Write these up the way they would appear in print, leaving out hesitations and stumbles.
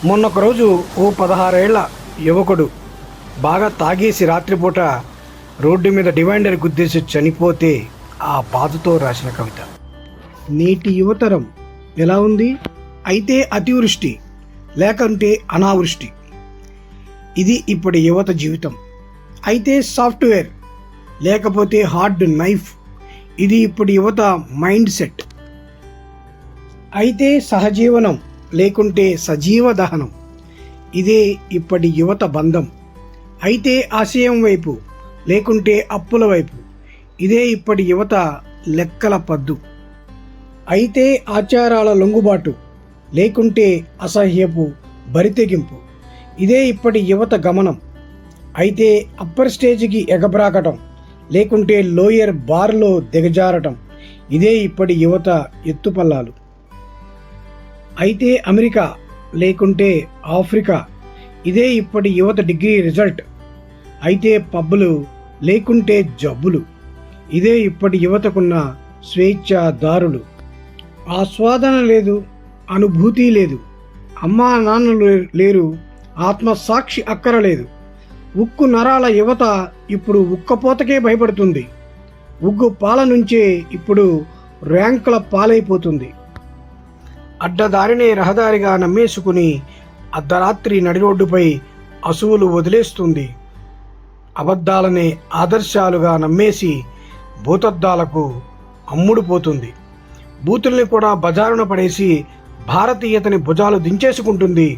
మొన్నొక రోజు ఓ 16 ఏళ్ల యువకుడు బాగా తాగేసి రాత్రిపూట రోడ్డు మీద డివైడర్ గుద్దేసి చనిపోతే ఆ బాధతో రాసిన కవిత. నేటి యువతరం ఎలా ఉంది? అయితే అతివృష్టి లేకంటే అనావృష్టి, ఇది ఇప్పటి యువత జీవితం. అయితే సాఫ్ట్వేర్ లేకపోతే హార్డ్ నైఫ్, ఇది ఇప్పటి యువత మైండ్ సెట్. అయితే సహజీవనం లేకుంటే సజీవ దహనం, ఇదే ఇప్పటి యువత బంధం. అయితే ఆశయం వైపు లేకుంటే అప్పుల వైపు, ఇదే ఇప్పటి యువత లెక్కల పద్దు. అయితే ఆచారాల లొంగుబాటు లేకుంటే అసహ్యపు బరితెగింపు, ఇదే ఇప్పటి యువత గమనం. అయితే అప్పర్ స్టేజ్కి ఎగబ్రాకటం లేకుంటే లోయర్ బార్లో దిగజారటం, ఇదే ఇప్పటి యువత ఎత్తుపల్లాలు. అయితే అమెరికా లేకుంటే ఆఫ్రికా, ఇదే ఇప్పటి యువత డిగ్రీ రిజల్ట్. అయితే పబ్బులు లేకుంటే జబ్బులు, ఇదే ఇప్పటి యువతకున్న స్వేచ్ఛాదారులు. ఆస్వాదన లేదు, అనుభూతి లేదు, అమ్మా నాన్నలు లేరు, ఆత్మసాక్షి అక్కరలేదు. ఉక్కు నరాల యువత ఇప్పుడు ఉక్కపోతకే భయపడుతుంది. ఉగ్గు పాల నుంచే ఇప్పుడు ర్యాంకుల పాలైపోతుంది. అడ్డదారినే రహదారిగా నమ్మేసుకుని అర్ధరాత్రి నడిరోడ్డుపై అసువులు వదిలేస్తుంది. అబద్ధాలనే ఆదర్శాలుగా నమ్మేసి భూతద్దాలకు అమ్ముడుపోతుంది. బూతుల్ని కూడా బజారున పడేసి భారతీయతని భుజాలు దించేసుకుంటుంది.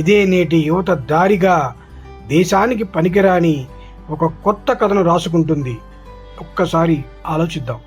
ఇదే నేటి యువత దారిగా దేశానికి పనికిరాని ఒక కొత్త కథను రాసుకుంటుంది. ఒక్కసారి ఆలోచిద్దాం.